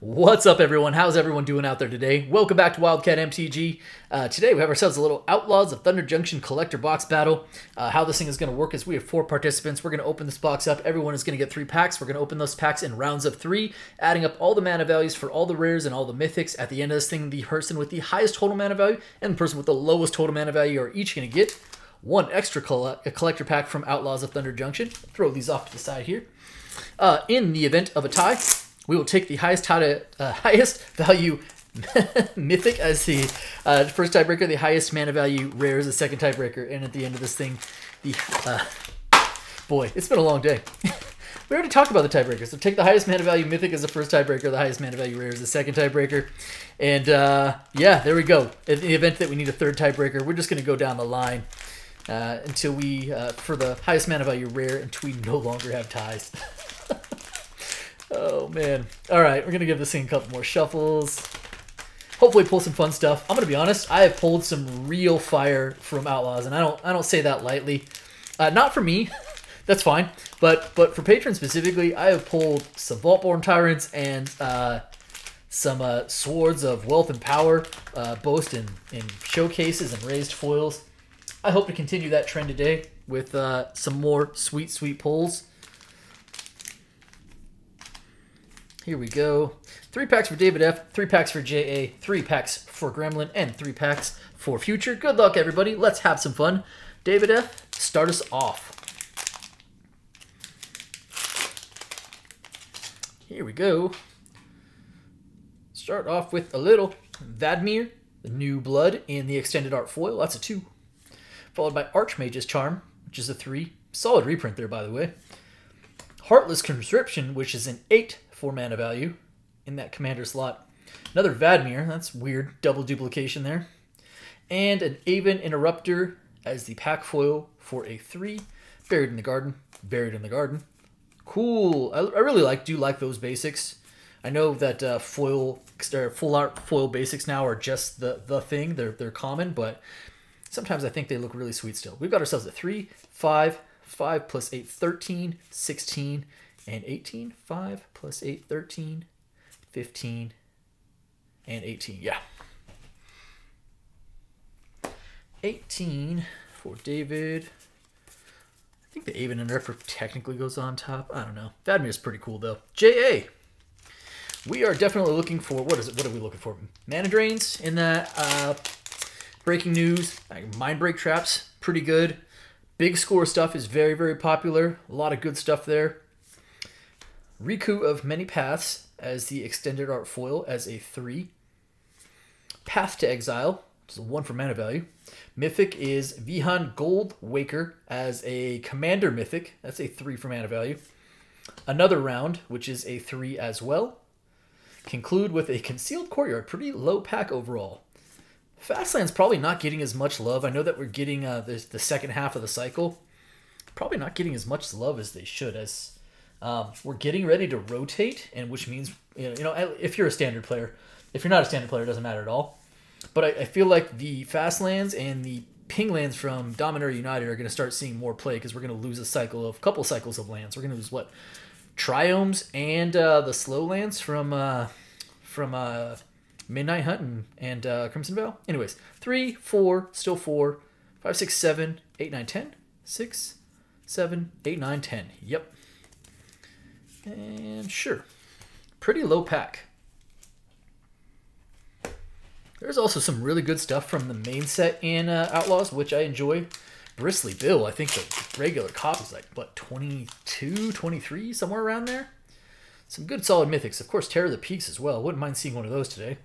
What's up, everyone? How's everyone doing out there today? Welcome back to Wildcat MTG. Today we have ourselves a little Outlaws of Thunder Junction collector box battle. How this thing is going to work is we have 4 participants. We're going to open this box up. Everyone is going to get 3 packs. We're going to open those packs in rounds of 3, adding up all the mana values for all the rares and all the mythics. At the end of this thing, the person with the highest total mana value and the person with the lowest total mana value are each going to get one extra collector pack from Outlaws of Thunder Junction. Throw these off to the side here. In the event of a tie, we will take the highest value mythic as the first tiebreaker, the highest mana value rare as the second tiebreaker, and at the end of this thing, the boy, it's been a long day. We already talked about the tiebreaker, so take the highest mana value mythic as the first tiebreaker, the highest mana value rare as the second tiebreaker, and yeah, there we go. In the event that we need a third tiebreaker, we're just going to go down the line until we, for the highest mana value rare, until we no longer have ties. Oh, man. All right, we're going to give this thing a couple more shuffles. Hopefully pull some fun stuff. I'm going to be honest, I have pulled some real fire from Outlaws, and I don't say that lightly. Not for me. That's fine. But for patrons specifically, I have pulled some Vaultborn Tyrants and some Swords of Wealth and Power, both in showcases and raised foils. I hope to continue that trend today with some more sweet, sweet pulls. Here we go. 3 packs for David F, 3 packs for JA, 3 packs for Gremlin, and 3 packs for Future. Good luck, everybody. Let's have some fun. David F, start us off. Here we go. Start off with a little Vadmir, the New Blood in the extended art foil. That's a 2. Followed by Archmage's Charm, which is a 3. Solid reprint there, by the way. Heartless Conscription, which is an 8 for mana value in that commander slot. Another Vadmir, that's weird, double duplication there. And an Aven Interrupter as the pack foil for a 3. Buried in the Garden, buried in the garden. Cool. I really do like those basics. I know that full art foil basics now are just the thing. They're common, but sometimes I think they look really sweet still. We've got ourselves a 3, 5, 5 plus 8, 13, 16, and 18. 5 plus 8, 13, 15, and 18. Yeah. 18 for David. I think the Aven Interrupter technically goes on top. I don't know. Vadmir's pretty cool, though. JA. We are definitely looking for, what is it? What are we looking for? Mana drains in that. Breaking news. Mind break traps. Pretty good. Big score stuff is very, very popular. A lot of good stuff there. Riku of Many Paths as the extended art foil as a 3. Path to Exile, which is a 1 for mana value. Mythic is Vihan Gold Waker as a commander mythic. That's a 3 for mana value. Another Round, which is a 3 as well. Conclude with a Concealed Courtyard. Pretty low pack overall. Fastland's probably not getting as much love. I know that we're getting the second half of the cycle. Probably not getting as much love as they should, as we're getting ready to rotate, and which means, if you're a standard player. If you're not a standard player, it doesn't matter at all. But I feel like the Fastlands and the Ping lands from Dominaria United are going to start seeing more play, because we're going to lose a couple cycles of lands. We're going to lose, what? Triomes and the slow lands from Midnight Hunt and Crimson Veil. Anyways, 3, 4, still 4, 5, 6, 7, 8, 9, 10. 6, 7, 8, 9, 10. Yep. And sure. Pretty low pack. There's also some really good stuff from the main set in Outlaws, which I enjoy. Bristly Bill, I think the regular copy's like, what, 22, 23, somewhere around there? Some good solid mythics. Of course, Terror of the Peaks as well. Wouldn't mind seeing one of those today.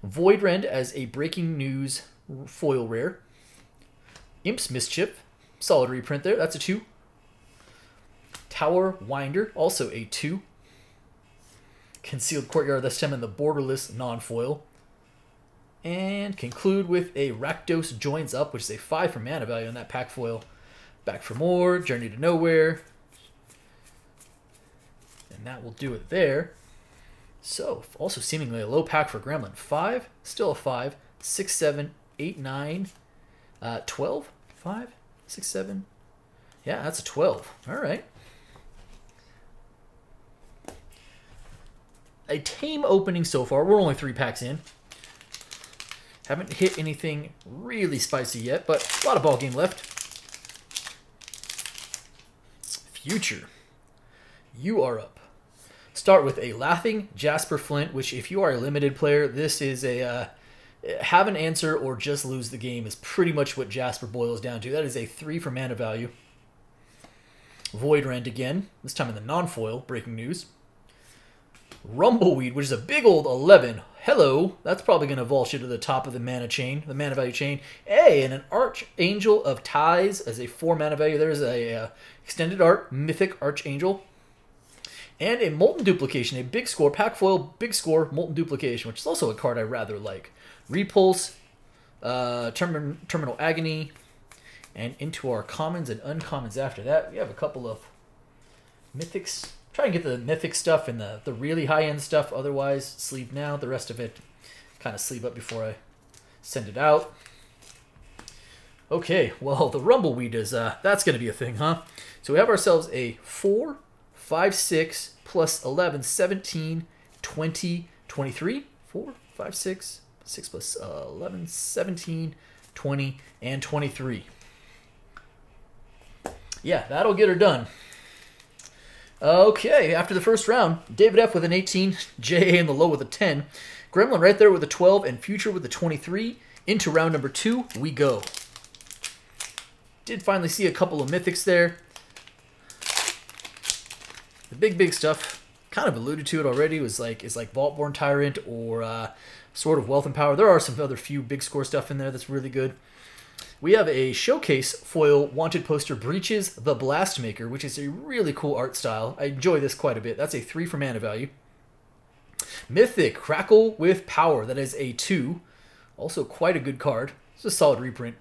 Voidrend as a breaking news foil rare. Imp's Mischief, solid reprint there. That's a 2. Tower Winder, also a 2. Concealed Courtyard, this time in the borderless non-foil. And conclude with a Rakdos Joins Up, which is a 5 for mana value on that pack foil. Back for more, Journey to Nowhere. And that will do it there. So, also seemingly a low pack for Gremlin. 5, still a 5, 6, 7, 8, 9, 12, 5, 6, 7. Yeah, that's a 12. All right. a tame opening so far. We're only 3 packs in. Haven't hit anything really spicy yet, but a lot of ball game left. Future. You are up. Start with a Laughing Jasper Flint, which if you are a limited player, this is a have an answer or just lose the game is pretty much what Jasper boils down to. That is a 3 for mana value. Void Rend again, this time in the non-foil, breaking news. Rumbleweed, which is a big old 11. Hello, that's probably going to vault you to the top of the mana chain, the mana value chain. Hey, and an Archangel of Ties as a 4 mana value. There's a extended art, Mythic Archangel. And a Molten Duplication, a big score, pack foil, big score, Molten Duplication, which is also a card I rather like. Repulse, Terminal Agony, and into our commons and uncommons after that. We have a couple of mythics. Try and get the mythic stuff and the really high-end stuff. Otherwise, sleeve now. The rest of it, kind of sleeve up before I send it out. Okay, well, the Rumbleweed is, that's going to be a thing, huh? So we have ourselves a 4, 5, 6, plus 11, 17, 20, 23. 4, 5, 6, 6 plus 11, 17, 20, and 23. Yeah, that'll get her done. Okay, after the first round, David F. with an 18, J.A. in the low with a 10, Gremlin right there with a 12, and Future with a 23. Into round number 2, we go. Did finally see a couple of mythics there. The big stuff, kind of alluded to it already, is like Vaultborn Tyrant or Sword of Wealth and Power. There are some other few big score stuff in there that's really good. We have a Showcase foil wanted poster, Breaches the Blastmaker, which is a really cool art style. I enjoy this quite a bit. That's a 3 for mana value. Mythic Crackle with Power. That is a 2. Also quite a good card. It's a solid reprint.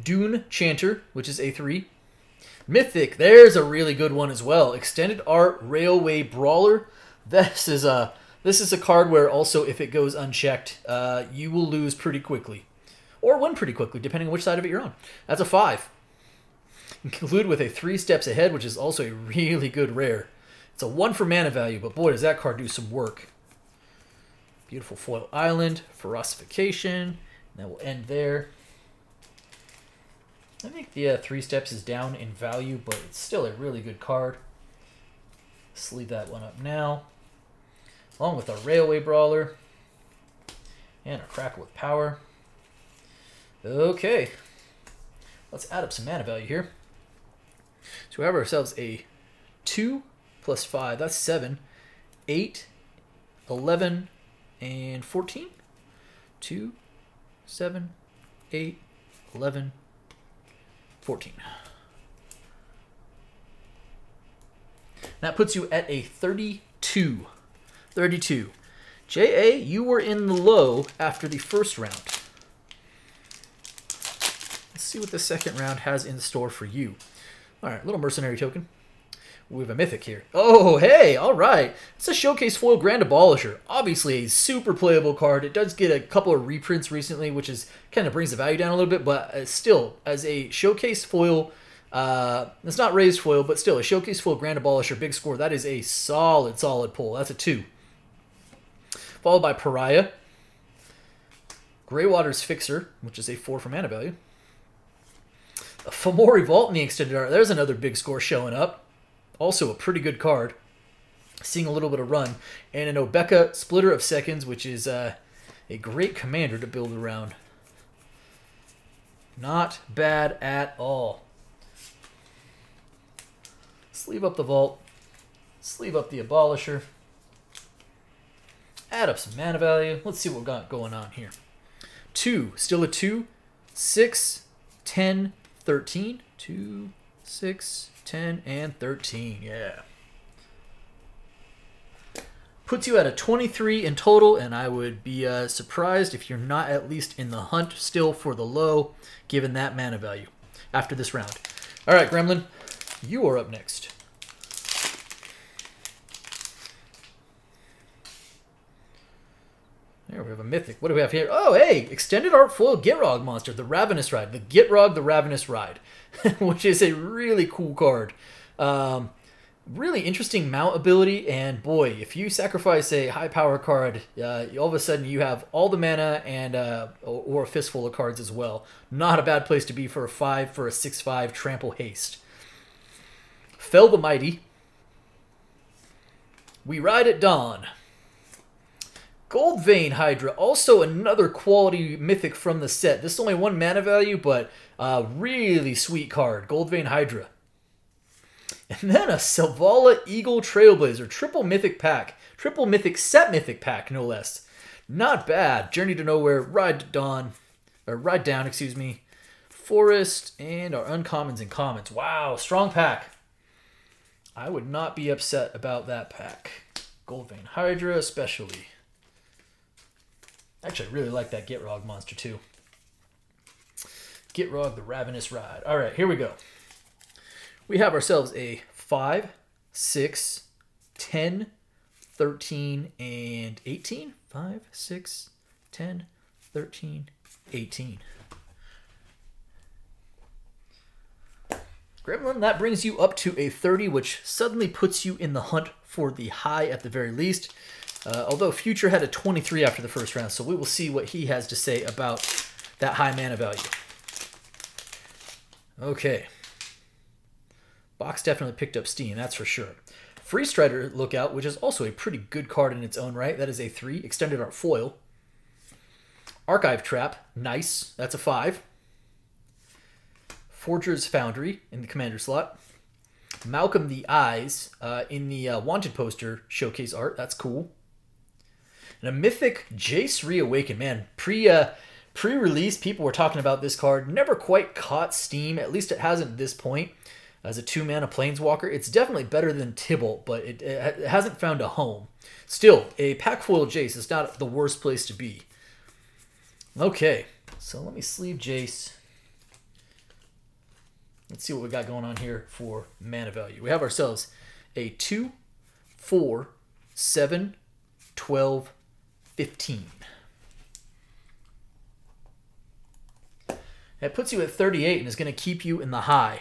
Dune Chanter, which is a 3. Mythic, there's a really good one as well. Extended Art Railway Brawler. This is a card where also if it goes unchecked, you will lose pretty quickly. Or win pretty quickly, depending on which side of it you're on. That's a 5. And conclude with a 3 Steps Ahead, which is also a really good rare. It's a 1 for mana value, but boy, does that card do some work. Beautiful Foil Island, Ferocification, and that will end there. I think the 3 Steps is down in value, but it's still a really good card. Sleeve that one up now. Along with a Railway Brawler and a Crackle with Power. Okay, let's add up some mana value here. So we have ourselves a 2 plus 5, that's 7, 8, 11, and 14. 2, 7, 8, 11, 14. That puts you at a 32. 32. J.A., you were in the low after the first round. Let's see what the second round has in store for you. All right, little mercenary token. We have a mythic here. Oh, hey, all right. It's a Showcase Foil Grand Abolisher. Obviously a super playable card. It does get a couple of reprints recently, which is kind of brings the value down a little bit, but still, as a Showcase Foil, it's not raised foil, but still a Showcase Foil Grand Abolisher, big score. That is a solid pull. That's a 2. Followed by Pariah. Greywater's Fixer, which is a 4 for mana value. A Fomori Vault in the extended art. There's another big score showing up. Also a pretty good card. Seeing a little bit of run. And an Obeka Splitter of Seconds, which is a great commander to build around. Not bad at all. Sleeve up the Vault. Sleeve up the Abolisher. Add up some mana value. Let's see what we got going on here. 2. Still a 2. 6, 10, 13. 2, 6, 10, and 13. Yeah. Puts you at a 23 in total, and I would be surprised if you're not at least in the hunt still for the low, given that mana value after this round. All right, Gremlin, you are up next. There we have a mythic. What do we have here? Oh, hey! Extended Art Foil Gitrog monster, the Ravenous Ride. The Gitrog, the Ravenous Ride, which is a really cool card. Really interesting mount ability, and boy, if you sacrifice a high power card, all of a sudden you have all the mana and or a fistful of cards as well. Not a bad place to be for a 5 for a 6/5 trample haste. Fell the Mighty. We Ride at Dawn. Gold Vein Hydra, also another quality mythic from the set. This is only 1 mana value, but really sweet card. Gold Vein Hydra. And then a Selvala Eagle Trailblazer. Triple mythic pack. Triple mythic set mythic pack, no less. Not bad. Journey to Nowhere, Ride to Dawn, or Ride Down, excuse me. Forest, and our uncommons and commons. Wow, strong pack. I would not be upset about that pack. Gold Vein Hydra especially. Actually, I really like that Gitrog monster too. Gitrog the Ravenous Ride. All right, here we go. We have ourselves a 5, 6, 10, 13, and 18. 5, 6, 10, 13, 18. Gremlin, that brings you up to a 30, which suddenly puts you in the hunt for the high at the very least. Although Future had a 23 after the first round, so we will see what he has to say about that high mana value. Okay. Box definitely picked up steam, that's for sure. Free Strider Lookout, which is also a pretty good card in its own right. That is a 3. Extended Art Foil. Archive Trap, nice. That's a 5. Forger's Foundry in the commander slot. Malcolm the Eyes in the Wanted poster showcase art. That's cool. And a Mythic Jace Reawaken. Man, pre-release, people were talking about this card. Never quite caught steam. At least it hasn't at this point. As a 2-mana Planeswalker, it's definitely better than Tibalt, but it hasn't found a home. Still, a pack foil Jace is not the worst place to be. Okay, so let me sleeve Jace. Let's see what we got going on here for mana value. We have ourselves a 2, 4, 7, 12, 15. That puts you at 38 and is going to keep you in the high.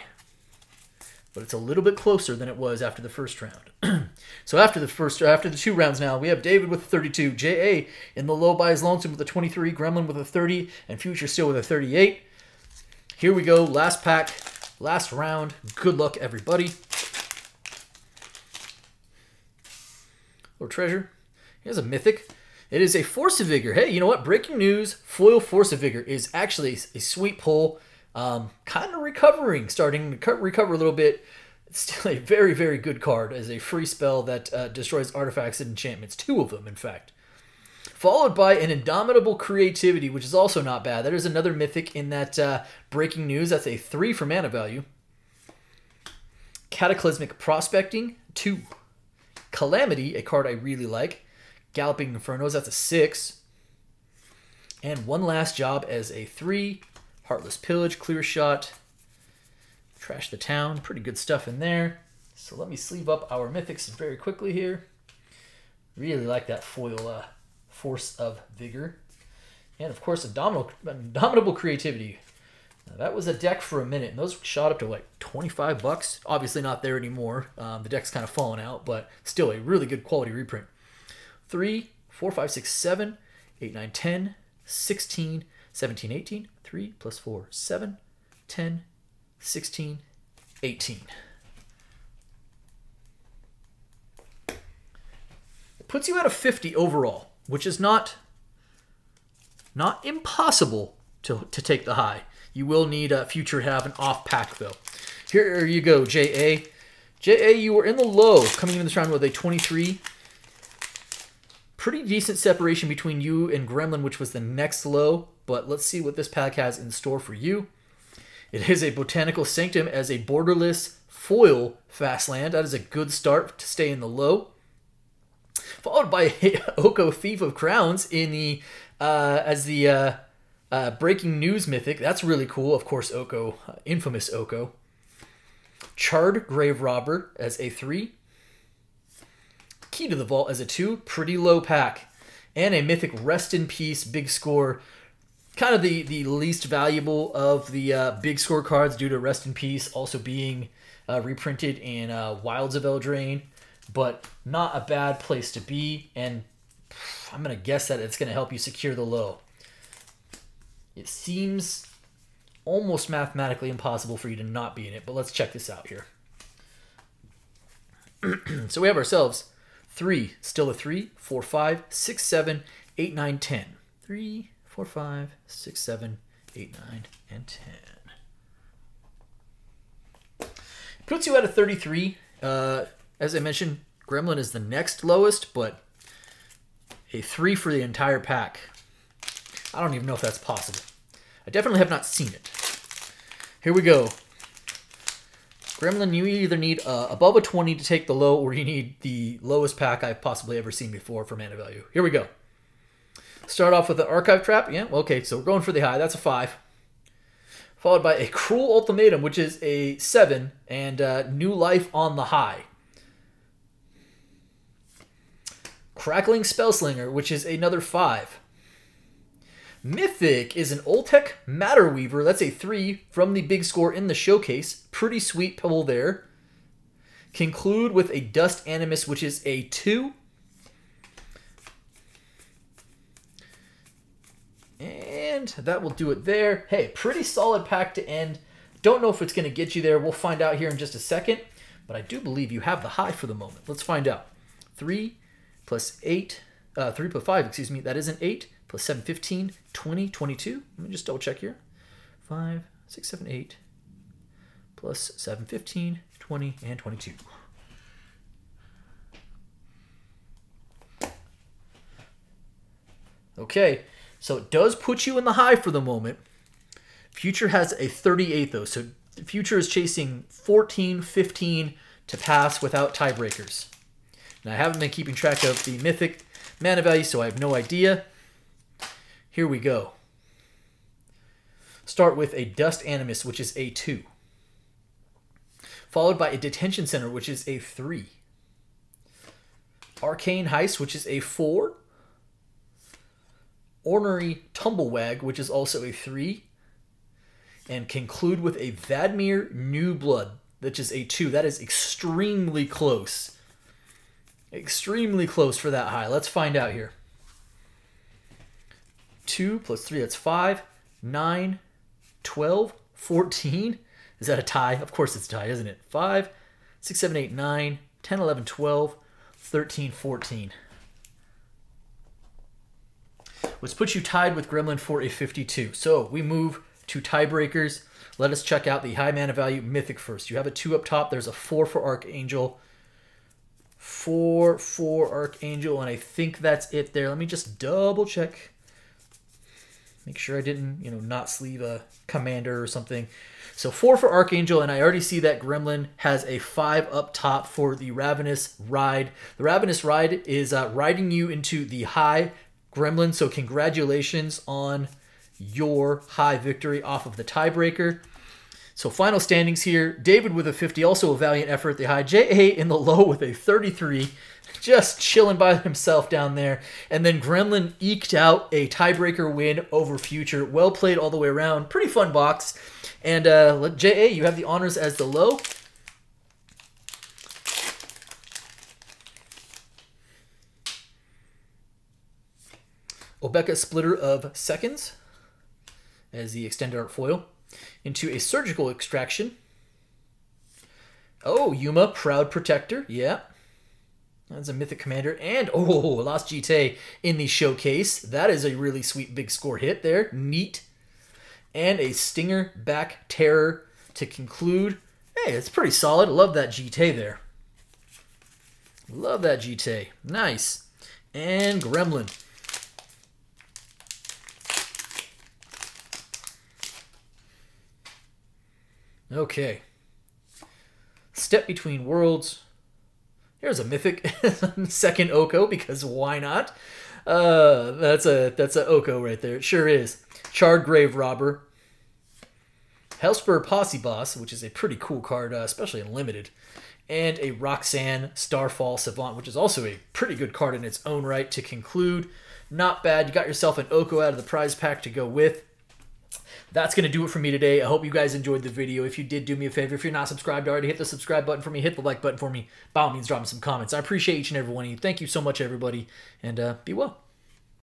But it's a little bit closer than it was after the first round. So after the 2 rounds now, we have David with a 32, J.A. in the low buys Lonesome with a 23, Gremlin with a 30, and Future Still with a 38. Here we go, last pack, last round. Good luck, everybody. Lord Treasure. Here's a Mythic. It is a Force of Vigor. Hey, you know what? Breaking news, foil Force of Vigor is actually a sweet pull. Kind of recovering, starting to recover a little bit. It's still a very, very good card as a free spell that destroys artifacts and enchantments. 2 of them, in fact. Followed by an Indomitable Creativity, which is also not bad. That is another Mythic in that breaking news. That's a 3 for mana value. Cataclysmic Prospecting, 2. Calamity, a card I really like. Galloping Infernos, that's a 6. And One Last Job as a 3. Heartless Pillage, Clear Shot, Trash the Town. Pretty good stuff in there. So let me sleeve up our Mythics very quickly here. Really like that foil Force of Vigor. And of course, Indomitable Creativity. Now, that was a deck for a minute, and those shot up to like 25 bucks. Obviously not there anymore. The deck's kind of fallen out, but still a really good quality reprint. 3, 4, 5, 6, 7, 8, 9, 10, 16, 17, 18, 3 plus 4, 7, 10, 16, 18. It puts you at a 50 overall, which is not impossible to take the high. You will need a Future have an off pack, though. Here you go, J.A. J.A., you were in the low coming into this round with a 23. Pretty decent separation between you and Gremlin, which was the next low. But let's see what this pack has in store for you. It is a Botanical Sanctum as a borderless foil fast land. That is a good start to stay in the low. Followed by Oko Thief of Crowns in the as the breaking news Mythic. That's really cool. Of course, Oko, infamous Oko. Charred Grave Robber as a 3. Key to the Vault as a 2. Pretty low pack. And a Mythic Rest in Peace Big Score kind of the least valuable of the big score cards due to Rest in Peace also being reprinted in Wilds of Eldraine, but not a bad place to be, and I'm going to guess that it's going to help you secure the low. It seems almost mathematically impossible for you to not be in it, but let's check this out here. So we have ourselves 3, still a 3, 4, 5, 6, 7, 8, 9, 10. 3, 4, 5, 6, 7, 8, 9, and 10. Puts you at a 33. As I mentioned, Gremlin is the next lowest, but a 3 for the entire pack. I don't even know if that's possible. I definitely have not seen it. Here we go. Gremlin, you either need above a 20 to take the low, or you need the lowest pack I've possibly ever seen before for mana value. Here we go. Start off with an Archive Trap. Yeah, okay, so we're going for the high. That's a 5. Followed by a Cruel Ultimatum, which is a 7, and New Life on the high. Crackling Spellslinger, which is another 5. Mythic is an Oltec Matter Weaver. That's a 3 from the big score in the showcase. Pretty sweet pull there. Conclude with a Dust Animus, which is a 2. And that will do it there. Hey, pretty solid pack to end. Don't know if it's going to get you there. We'll find out here in just a second. But I do believe you have the high for the moment. Let's find out. 3 plus 8, 3 plus 5, excuse me. That is an 8. Plus 7, 15, 20, 22. Let me just double check here. 5, 6, 7, 8. Plus 7, 15, 20, and 22. Okay, so it does put you in the high for the moment. Future has a 38 though, so Future is chasing 14, 15 to pass without tiebreakers. Now I haven't been keeping track of the Mythic mana value, so I have no idea. Here we go. Start with a Dust Animus, which is a 2. Followed by a Detention Center, which is a 3. Arcane Heist, which is a 4. Ornery Tumblewag, which is also a 3. And conclude with a Vadmir New Blood, which is a 2. That is extremely close. Extremely close for that high. Let's find out here. 2 plus 3, that's 5, 9, 12, 14. Is that a tie? Of course it's a tie, isn't it? 5, 6, 7, 8, 9, 10, 11, 12, 13, 14. Which puts you tied with Gremlin for a 52. So we move to tiebreakers. Let us check out the high mana value Mythic first. You have a 2 up top. There's a 4 for Archangel. 4 for Archangel, and I think that's it there. Let me just double check. Make sure I didn't, not sleeve a commander or something. So 4 for Archangel, and I already see that Gremlin has a 5 up top for the Ravenous Ride. The Ravenous Ride is riding you into the high Gremlin, so congratulations on your high victory off of the tiebreaker. So final standings here. David with a 50, also a valiant effort at the high. J.A. in the low with a 33. Just chilling by himself down there. And then Gremlin eked out a tiebreaker win over Future. Well played all the way around. Pretty fun box. And J.A., you have the honors as the low. Obeka Splitter of Seconds as the extended art foil. Into a Surgical Extraction. Oh, Yuma, Proud Protector. Yeah. That's a Mythic Commander. And, Lost GT in the showcase. That is a really sweet big score hit there. Neat. And a Stinger Back Terror to conclude. Hey, it's pretty solid. Love that GT there. Love that GT. Nice. And Gremlin. Okay. Step Between Worlds. Here's a Mythic second Oko, because why not? That's a Oko right there. It sure is. Charred Grave Robber. Hellspur Posse Boss, which is a pretty cool card, especially in Limited. And a Roxanne Starfall Savant, which is also a pretty good card in its own right to conclude. Not bad. You got yourself an Oko out of the prize pack to go with. That's going to do it for me today. I hope you guys enjoyed the video. If you did, do me a favor. If you're not subscribed already, hit the subscribe button for me. Hit the like button for me. By all means, drop me some comments. I appreciate each and every one of you. Thank you so much, everybody. And be well.